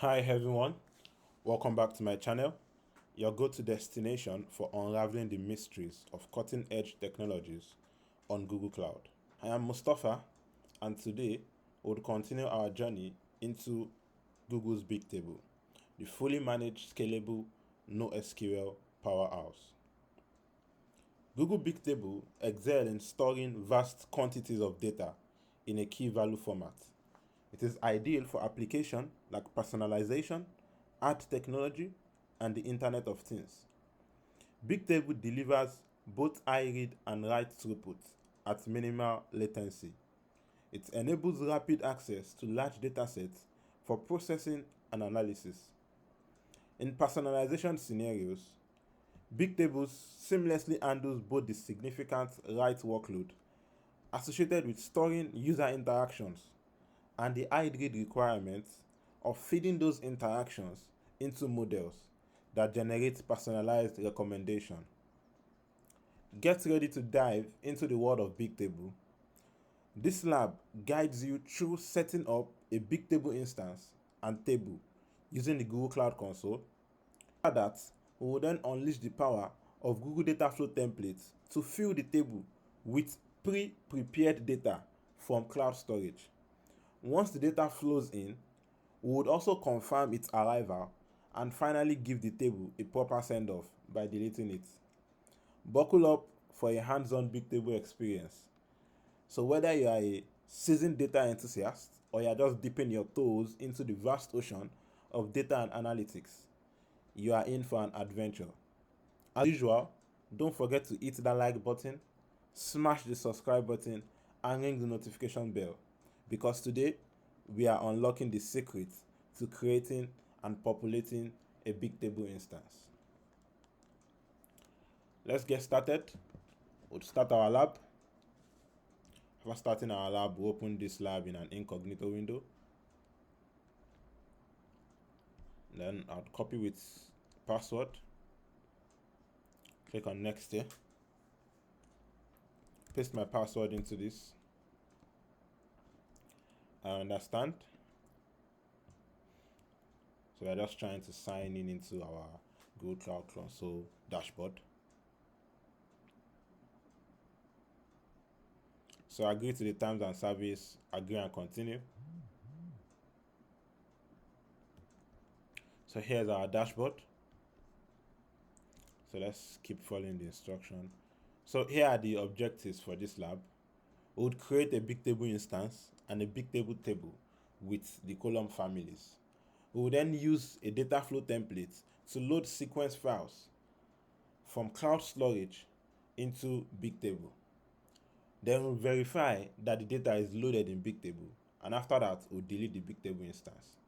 Hi everyone, welcome back to my channel, your go-to destination for unraveling the mysteries of cutting-edge technologies on Google Cloud. I am Mustafa, and today we'll continue our journey into Google's Bigtable, the fully managed, scalable, NoSQL powerhouse. Google Bigtable excels in storing vast quantities of data in a key value format. It is ideal for applications like personalization, ad technology, and the Internet of Things. Bigtable delivers both high read and write throughput at minimal latency. It enables rapid access to large datasets for processing and analysis. In personalization scenarios, Bigtable seamlessly handles both the significant write workload associated with storing user interactions and the high read requirements of feeding those interactions into models that generate personalized recommendations. Get ready to dive into the world of Bigtable. This lab guides you through setting up a Bigtable instance and table using the Google Cloud Console. After that, we will then unleash the power of Google Dataflow templates to fill the table with pre-prepared data from cloud storage. Once the data flows in, we would also confirm its arrival and finally give the table a proper send-off by deleting it. Buckle up for a hands-on Bigtable experience. So whether you are a seasoned data enthusiast or you are just dipping your toes into the vast ocean of data and analytics, you are in for an adventure. As usual, don't forget to hit that like button, smash the subscribe button, and ring the notification bell, because today we are unlocking the secret to creating and populating a Bigtable instance. Let's get started. We'll start our lab. After starting our lab, we'll open this lab in an incognito window. Then I'll copy with password. Click on next here. Paste my password into this. I understand. So we're just trying to sign in into our Google Cloud Console dashboard. So agree to the terms and service, agree and continue. So here's our dashboard. So let's keep following the instruction. So here are the objectives for this lab. We would create a Bigtable instance and a Bigtable table with the column families. We will then use a Dataflow template to load sequence files from cloud storage into Bigtable. Then we'll verify that the data is loaded in Bigtable, and after that, we'll delete the Bigtable instance.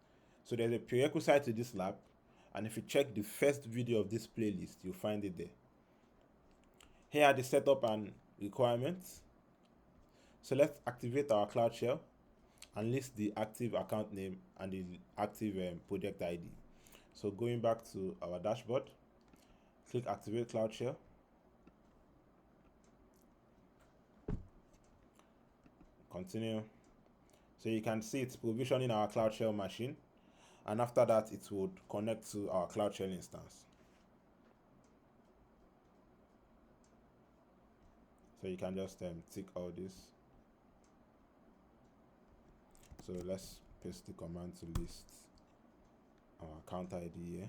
So there's a prerequisite to this lab, and if you check the first video of this playlist, you'll find it there. Here are the setup and requirements. So let's activate our Cloud Shell and list the active account name and the active project ID. So going back to our dashboard, click Activate Cloud Shell. Continue. So you can see it's provisioning our Cloud Shell machine, and after that it would connect to our Cloud Shell instance. So you can just tick all this. So let's paste the command to list our account ID here.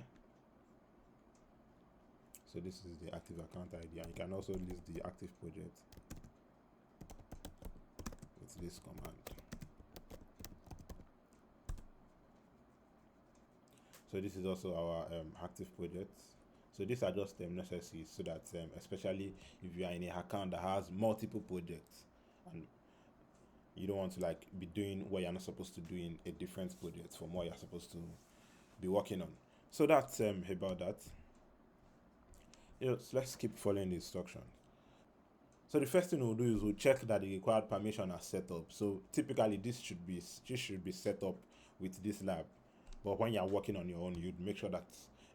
So this is the active account ID, and you can also list the active project with this command. So this is also our active project. So these are just necessary so that especially if you are in a account that has multiple projects and you don't want to like be doing what you're not supposed to do in a different project from what you're supposed to be working on. So that's about that. So let's keep following the instructions. So the first thing we'll do is we'll check that the required permission are set up. So typically this should be set up with this lab. But when you're working on your own, you'd make sure that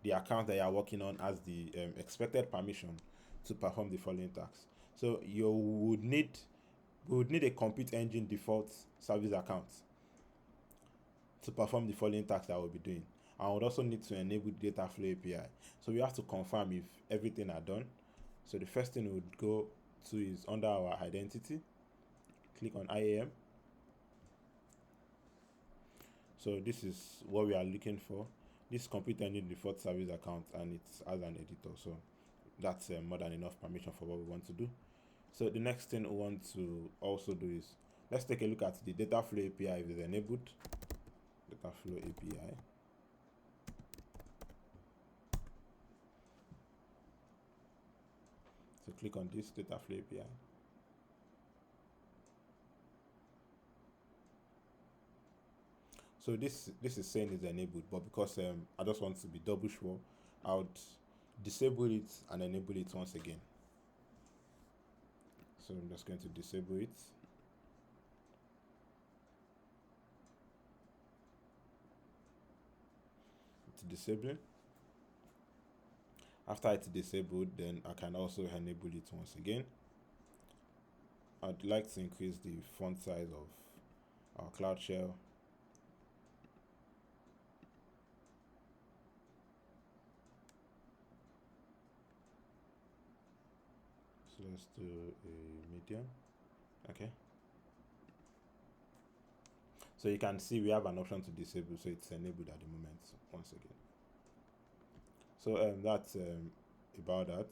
the account that you're working on has the expected permission to perform the following tasks. So we would need a Compute Engine default service account. to perform the following tasks that we'll be doing. And I would also need to enable Dataflow API. So we have to confirm if everything are done. So the first thing we would go to is under our identity, click on IAM. So this is what we are looking for. This complete engine default service account, and it's as an editor. So that's more than enough permission for what we want to do. So the next thing we want to also do is, let's take a look at the Dataflow API if it's enabled. Dataflow API. So click on this Dataflow API. So this is saying it's enabled, but because I just want to be double sure, I would disable it and enable it once again. So I'm just going to disable it. It's disabling. After it's disabled, then I can also enable it once again. I'd like to increase the font size of our Cloud Shell. So let's do a medium. Okay. So you can see we have an option to disable, so it's enabled at the moment once again. So that's about that.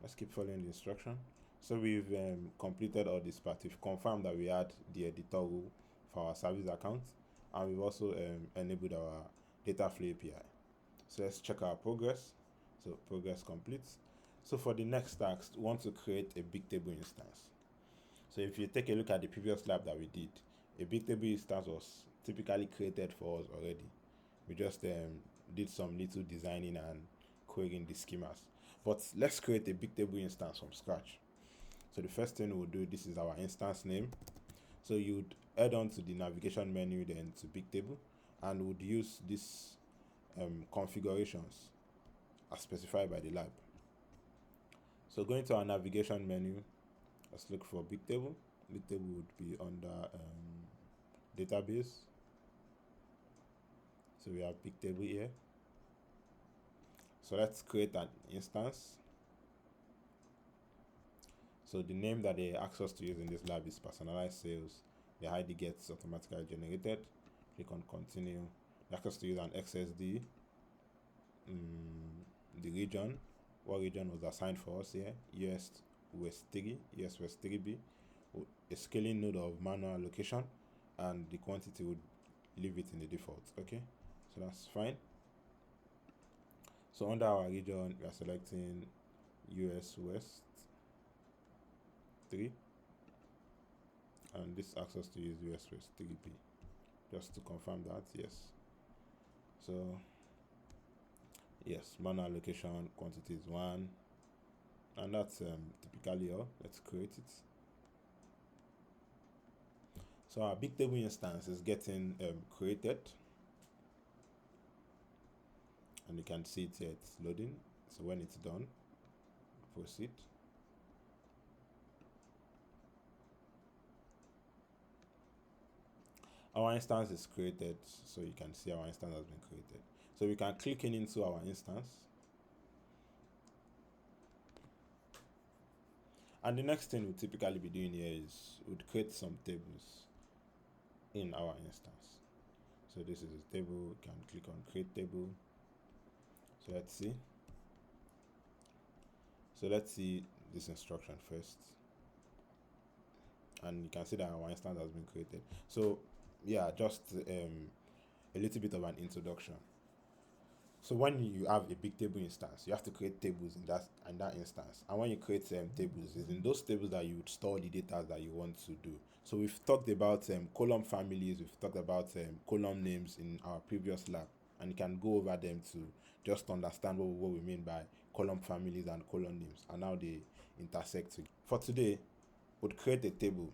Let's keep following the instruction. So we've completed all this part. We've confirmed that we had the editor rule for our service account, and we've also enabled our Dataflow API. So let's check our progress. So progress complete. So for the next task, we want to create a Bigtable instance. So if you take a look at the previous lab that we did, a Bigtable instance was typically created for us already. We just did some little designing and querying the schemas. But let's create a Bigtable instance from scratch. So the first thing we'll do, this is our instance name. So you'd head on to the navigation menu, then to Bigtable, and would use this configurations as specified by the lab. So going to our navigation menu, let's look for Bigtable. Bigtable would be under database. So we have Bigtable here. So let's create an instance. So the name that they ask us to use in this lab is personalized sales. The ID gets automatically generated. Click on continue. They ask us to use an XSD. The region, what region was assigned for us here? US West 3, US West 3B. A scaling node of manual allocation, and the quantity would leave it in the default. Okay, so that's fine. So under our region, we are selecting US West 3, and this asks us to use US West 3B. Just to confirm that, yes. So yes, manual allocation quantity is 1, and that's typically all. Let's create it. So our Bigtable instance is getting created, and you can see it here, it's loading. So when it's done, proceed. Our instance is created, so you can see our instance has been created. So we can click into our instance. And the next thing we'll typically be doing here is we'd create some tables in our instance. So this is a table. You can click on create table. So let's see. So let's see this instruction first. And you can see that our instance has been created. So yeah, just a little bit of an introduction. So when you have a Bigtable instance, you have to create tables in that instance. And when you create tables, it's in those tables that you would store the data that you want to do. So we've talked about column families, we've talked about column names in our previous lab, and you can go over them to just understand what we mean by column families and column names and how they intersect. For today, we'd create a table.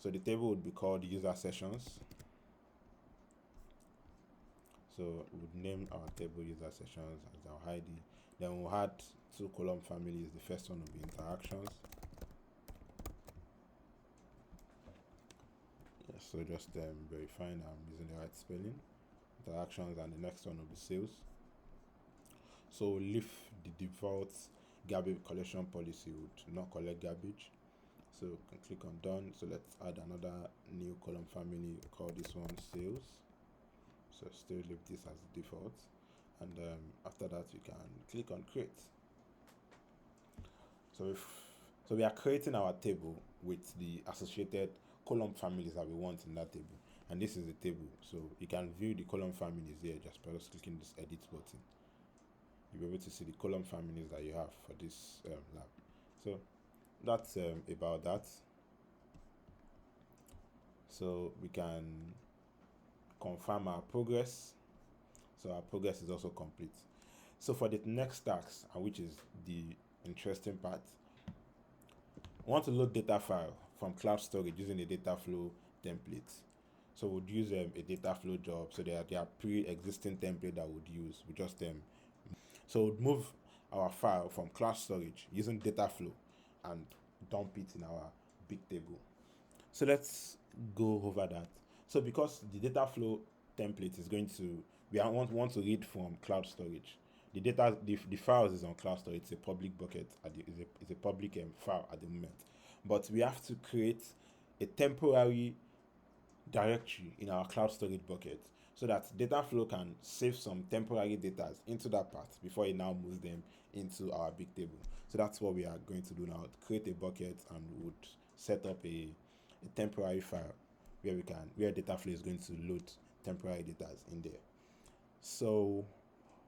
So the table would be called user sessions. So we'll name our table user sessions as our ID. Then we'll add 2 column families. The first one will be interactions. So just verifying I'm using the right spelling. Interactions, and the next one will be sales. So leave the default garbage collection policy would not collect garbage. So you can click on done. So let's add another new column family, call this one sales. So still leave this as the default, and after that you can click on create. So we are creating our table with the associated column families that we want in that table, and this is the table. So you can view the column families here just by just clicking this edit button. You'll be able to see the column families that you have for this lab. So that's about that. So we can confirm our progress. So our progress is also complete. So for the next task, and which is the interesting part, we want to load data file from cloud storage using a Dataflow template. So we'd use a Dataflow job. So there are pre-existing template that we'd use. We just so we'd move our file from cloud storage using Dataflow and dump it in our Bigtable. So let's go over that. So because the Dataflow template is going to, we want to read from cloud storage. The files is on cloud storage. It's a public bucket. It's a public file at the moment. But we have to create a temporary directory in our cloud storage bucket so that Dataflow can save some temporary data into that part before it now moves them into our Bigtable. So that's what we are going to do now. Create a bucket, and we would set up a temporary file where Dataflow is going to load temporary data in there. So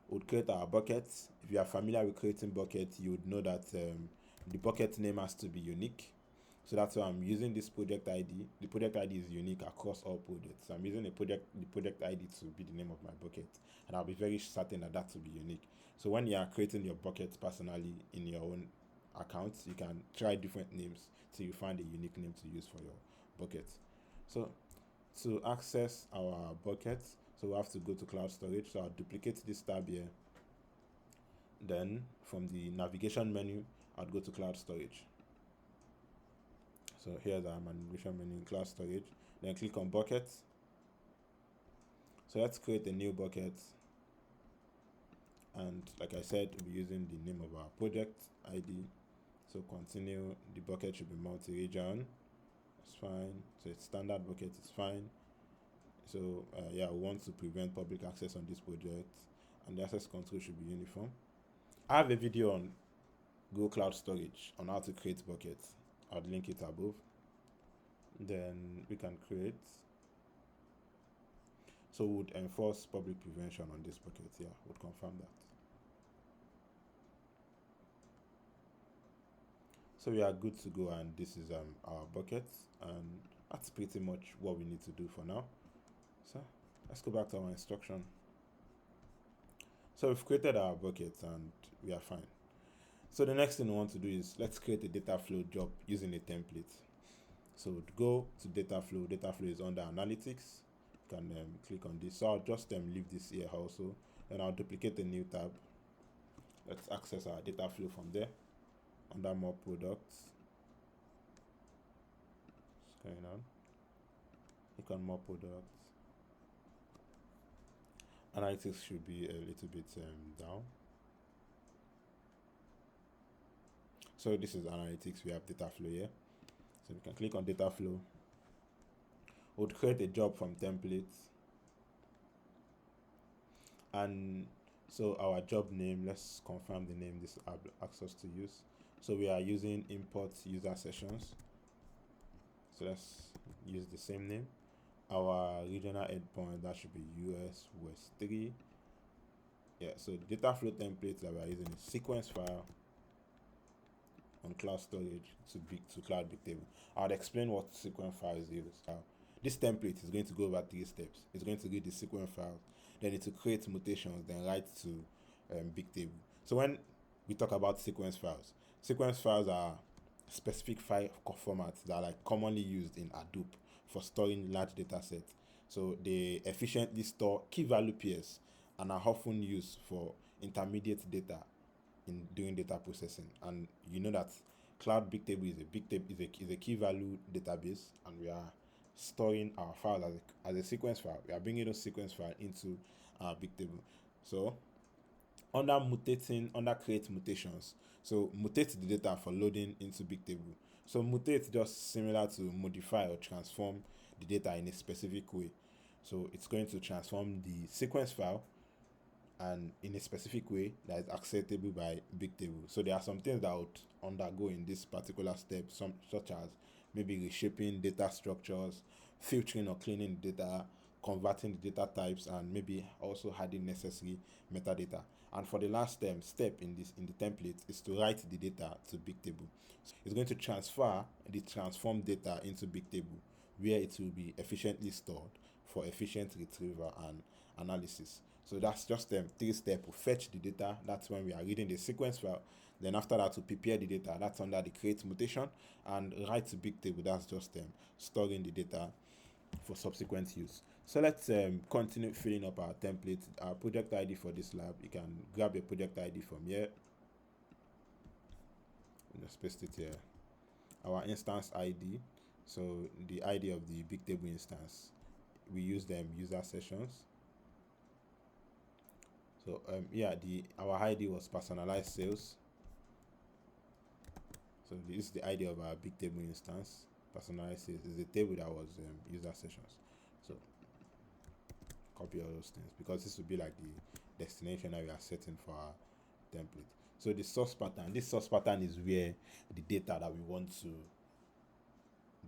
we'll create our bucket. If you are familiar with creating buckets, you would know that the bucket name has to be unique. So that's why I'm using this project ID. The project ID is unique across all projects. So I'm using the project ID to be the name of my bucket, and I'll be very certain that will be unique. So when you are creating your bucket personally in your own account, you can try different names till you find a unique name to use for your bucket. So to access our bucket, so we have to go to cloud storage. So I'll duplicate this tab here. Then from the navigation menu, I'll go to cloud storage. So here's our navigation menu in cloud storage. Then click on buckets. So let's create a new bucket. And like I said, we'll be using the name of our project ID. So continue. The bucket should be multi-region. It's fine. So it's standard bucket. It's fine. So yeah, we want to prevent public access on this project, and the access control should be uniform. I have a video on Google Cloud Storage on how to create buckets. I'll link it above. Then we can create. So we would enforce public prevention on this bucket. Yeah, would confirm that. So we are good to go, and this is our bucket, and that's pretty much what we need to do for now. So let's go back to our instruction. So we've created our bucket and we are fine. So the next thing we want to do is let's create a Dataflow job using a template. So go to Dataflow. Dataflow is under analytics. You can click on this. So I'll just leave this here also. Then I'll duplicate a new tab. Let's access our Dataflow from there. Under more products. What's going on? Click on more products. Analytics should be a little bit down. So this is analytics. We have Dataflow here. So we can click on Dataflow. We'll create a job from templates. And so our job name, let's confirm the name this asks us to use. So we are using import user sessions. So let's use the same name. Our regional endpoint, that should be US West 3. Yeah, so the Dataflow template that we are using is sequence file on cloud storage to cloud Bigtable. I'll explain what sequence files is. This template is going to go over 3 steps. It's going to read the sequence files, then it will create mutations, then write to Bigtable. So when we talk about sequence files are specific file formats that are like commonly used in Hadoop for storing large data sets. So they efficiently store key value pairs and are often used for intermediate data during data processing. And you know that Cloud Bigtable is a key value database, and we are storing our file as a sequence file. We are bringing those sequence file into our Bigtable. So under mutating, under create mutations, so mutate the data for loading into Bigtable. So mutate just similar to modify or transform the data in a specific way. So it's going to transform the sequence file and in a specific way that is acceptable by Bigtable. So there are some things that would undergo in this particular step, such as maybe reshaping data structures, filtering or cleaning the data, converting the data types, and maybe also adding necessary metadata. And for the last step in the template is to write the data to Bigtable. It's going to transfer the transformed data into Bigtable, where it will be efficiently stored for efficient retrieval and analysis. So that's just 3 steps. We fetch the data, that's when we are reading the sequence file. Then after that, we prepare the data, that's under the create mutation, and write to Bigtable, that's just storing the data for subsequent use. So let's continue filling up our template. Our project ID for this lab, you can grab your project ID from here. Just paste it here. Our instance ID, so the ID of the Bigtable instance, we use them user sessions. So our ID was personalized sales. So this is the ID of our Bigtable instance. Personalized sales is the table that was user sessions. So copy all those things, because this will be like the destination that we are setting for our template. So the source pattern, this source pattern is where the data that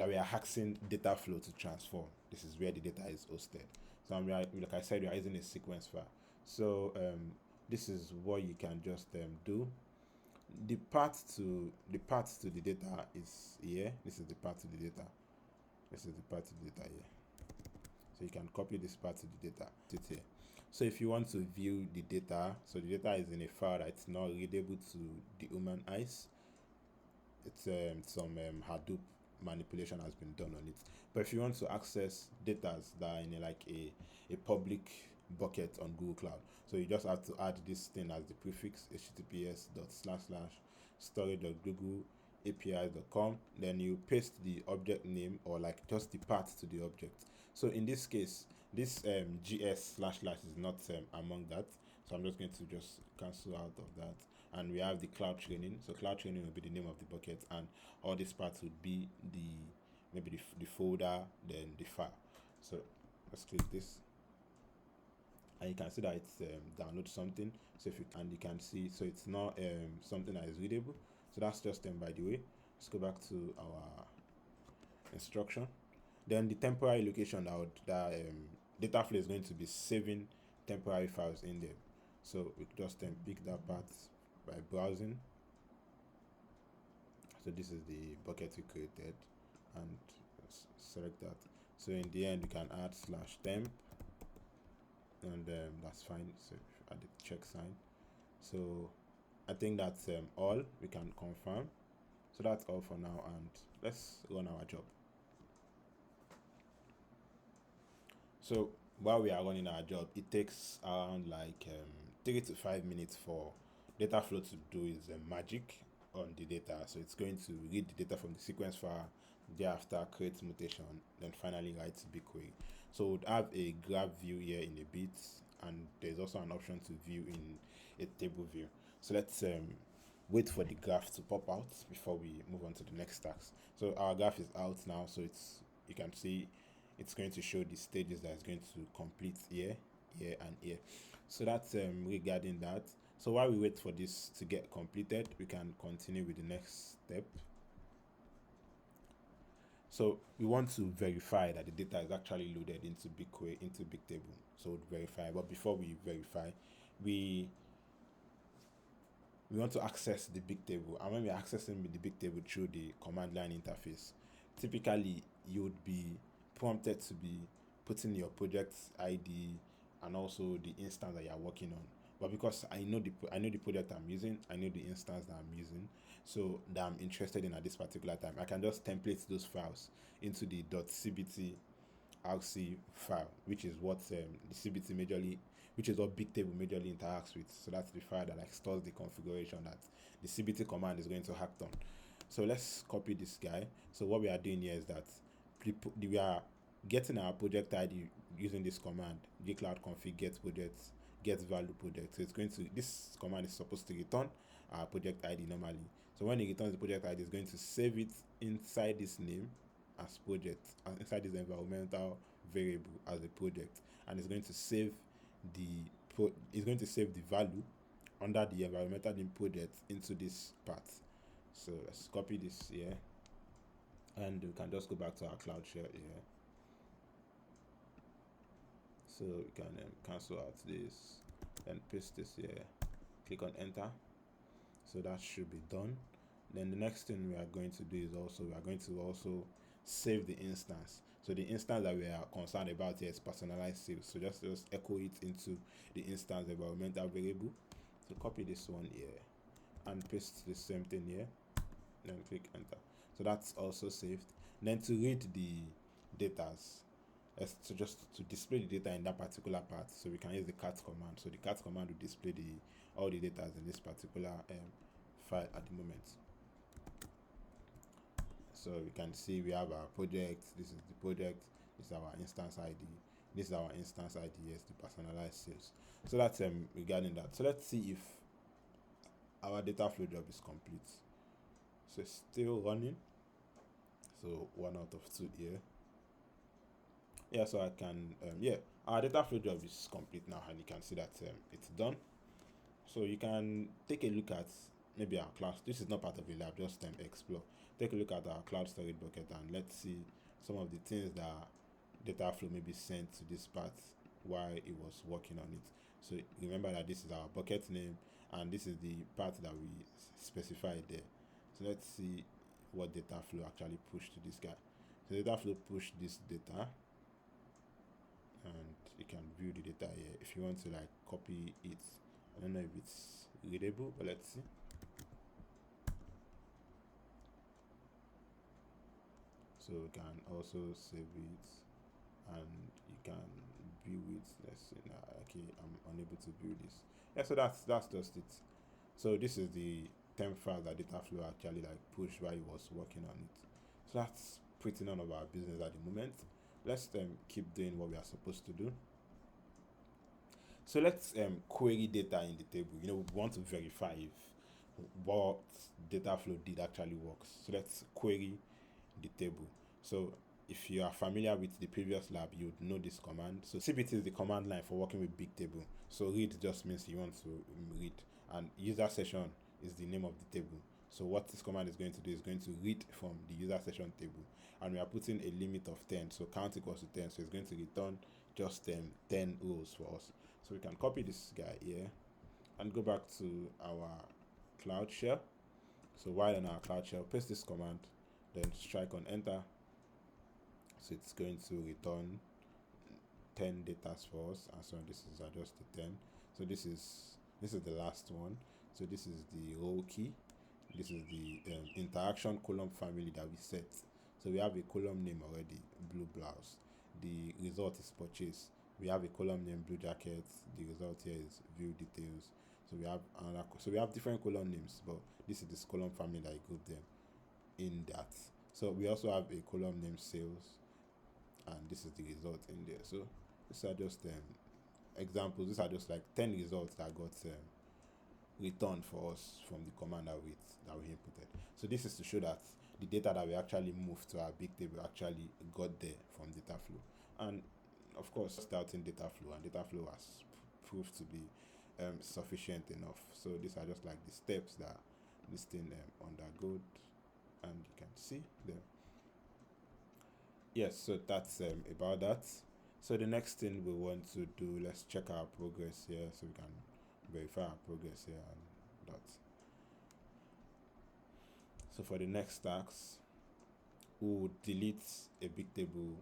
we are asking Dataflow to transform. This is where the data is hosted. So like I said, we are using a sequence file. So this is what you can just do. The path to the data is here. This is the path to the data. This is the path to the data here. So you can copy this path to the data. Sit here. So if you want to view the data, so the data is in a file that's not readable to the human eyes. It's some Hadoop manipulation has been done on it. But if you want to access data that are in a public bucket on Google Cloud, so you just have to add this thing as the prefix, https://storage.googleapis.com. Then you paste the object name or like just the path to the object. So in this case, this gs// is not among that. So I'm just going to just cancel out of that. And we have the cloud training. So cloud training will be the name of the bucket, and all these parts would be maybe the folder, then the file. So let's click this, and you can see that it's download something. So you can see, so it's not something that is readable. So that's just by the way. Let's go back to our instruction. Then the temporary location that Dataflow is going to be saving temporary files in there. So we just pick that part by browsing. So this is the bucket we created, and select that. So in the end, you can add /temp, and that's fine. So add the check sign. So I think that's all we can confirm. So that's all for now, and let's run our job. So while we are running our job, it takes around 3 to 5 minutes for Dataflow to do its magic on the data. So it's going to read the data from the sequence file, thereafter create mutation, then finally write BigQuery. So we'll have a graph view here in a bit, and there's also an option to view in a table view. So let's wait for the graph to pop out before we move on to the next task. So our graph is out now, so you can see it's going to show the stages that it's going to complete here, here, and here. So that's regarding that. So while we wait for this to get completed, we can continue with the next step. So we want to verify that the data is actually loaded into BigQuery, into Bigtable. So we'll verify, but before we verify, we want to access the Bigtable. And when we're accessing the Bigtable through the command line interface, typically you would be prompted to be putting your project ID and also the instance that you're working on. But because I know the project I'm using, I know the instance that I'm using, so that I'm interested in at this particular time, I can just template those files into the .cbt rc file, which is what which is what Bigtable majorly interacts with. So that's the file that stores the configuration that the cbt command is going to act on. So let's copy this guy. So what we are doing here is that we are getting our project ID using this command, gcloud config get project, get value project. So it's going to, this command is supposed to return our project ID normally. So when it returns the project ID, it's going to save it inside this name as project, and inside this environmental variable as a project, and it's going to save the value under the environmental name project into this path. So let's copy this here, and we can just go back to our cloud shell here. So we can cancel out this and paste this here, click on enter. So that should be done. Then the next thing we are going to do is we are going to also save the instance. So the instance that we are concerned about here is personalized sales. So just echo it into the instance environmental variable. So copy this one here and paste the same thing here, then click enter. So that's also saved. Then to read the datas, so just to display the data in that particular part, so we can use the cat command. So the cat command will display all the data in this particular file at the moment. So we can see we have our project, this is the project, this is our instance ID, this is our instance ID, yes, the personalized sales. So that's regarding that. So let's see if our Dataflow job is complete. So it's still running. So 1 out of 2 here. Yeah, so I can our Dataflow job is complete now, and you can see that it's done. So you can take a look at maybe our cloud. This is not part of the lab, just explore. Take a look at our cloud storage bucket, and let's see some of the things that Dataflow maybe sent to this part while it was working on it. So remember that this is our bucket name, and this is the part that we specified there. So let's see what Dataflow actually pushed to this guy. So Dataflow pushed this data, and you can view the data here. If you want to like copy it, I don't know if it's readable, but let's see. So we can also save it, and you can view it. Let's see now. Okay, I'm unable to view this. Yeah, so that's just it. So this is the temp file that Dataflow actually like pushed while he was working on it. So that's pretty none of our business at the moment. Let's keep doing what we are supposed to do. So let's query data in the table. We want to verify if what Dataflow did actually works. So let's query the table. So if you are familiar with the previous lab, you would know this command. So cpt is the command line for working with Bigtable. So read just means you want to read, and user session is the name of the table. So what this command is going to do is going to read from the user session table, and we are putting a limit of 10. So count equals to 10. So it's going to return just 10 rows for us. So we can copy this guy here and go back to our cloud shell. So while in our cloud shell, paste this command, then strike on enter. So it's going to return 10 data for us, and so this is just the 10. So this is the last one. So this is the role key. This is the interaction column family that we set. So we have a column name already, blue blouse. The result is purchase. We have a column name, blue jacket. The result here is view details. So we have we have different column names, but this is this column family that I grouped them in that. So we also have a column name sales, and this is the result in there. So these are just examples. These are just like 10 results that got returned for us from the command that we inputted. So this is to show that the data that we actually moved to our Bigtable actually got there from Dataflow. And of course, starting Dataflow, and Dataflow has proved to be sufficient enough. So these are just like the steps that this thing undergoes, and you can see them. Yes, so that's about that. So the next thing we want to do, let's check our progress here, so we can verify our progress here and that. So for the next task, we will delete a Bigtable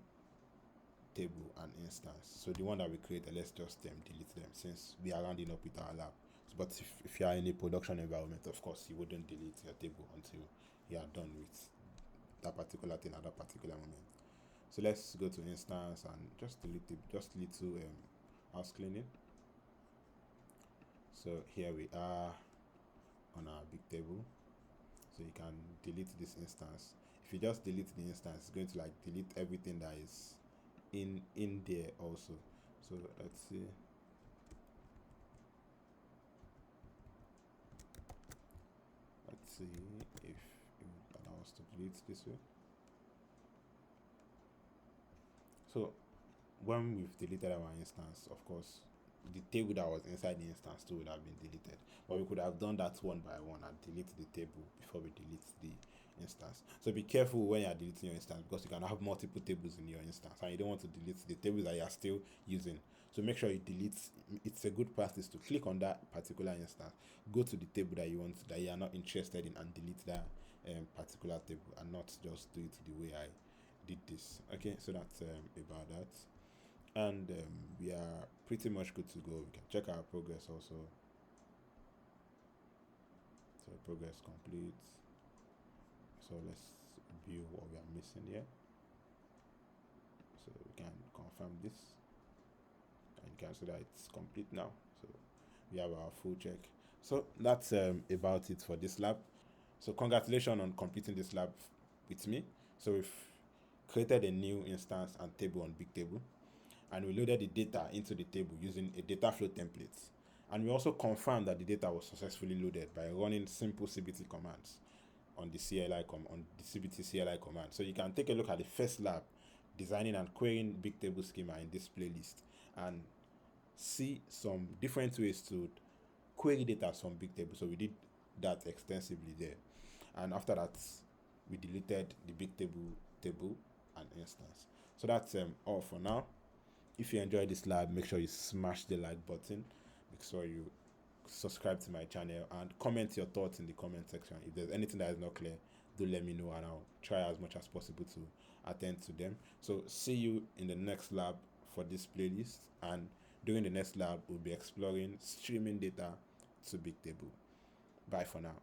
table and instance. So the one that we created, let's just delete them, since we are rounding up with our lab. But if you are in a production environment, of course you wouldn't delete your table until you are done with that particular thing at that particular moment. So let's go to instance and just delete it, just little house cleaning. So here we are on our Bigtable. So you can delete this instance. If you just delete the instance, it's going to like delete everything that is in there also. So let's see. Let's see if it would allow us to delete this way. So when we've deleted our instance, of course, the table that was inside the instance too would have been deleted. But we could have done that one by one and delete the table before we delete the instance. So be careful when you are deleting your instance, because you can have multiple tables in your instance and you don't want to delete the tables that you are still using. So make sure you delete. It's a good practice to click on that particular instance, go to the table that you want, that you are not interested in, and delete that particular table, and not just do it the way I did this. Okay, so that's about that. And we are pretty much good to go. We can check our progress also. So progress complete. So let's view what we are missing here. So we can confirm this, and you can see that it's complete now. So we have our full check. So that's about it for this lab. So congratulations on completing this lab with me. So we've created a new instance and table on Bigtable, and we loaded the data into the table using a Dataflow template. And we also confirmed that the data was successfully loaded by running simple CBT commands on the CBT CLI command. So you can take a look at the first lab, designing and querying Bigtable schema, in this playlist, and see some different ways to query data from Bigtable. So we did that extensively there. And after that, we deleted the Bigtable table and instance. So that's all for now. If you enjoyed this lab, make sure you smash the like button. Make sure you subscribe to my channel and comment your thoughts in the comment section. If there's anything that is not clear, do let me know and I'll try as much as possible to attend to them. So see you in the next lab for this playlist, and during the next lab we'll be exploring streaming data to Bigtable. Bye for now.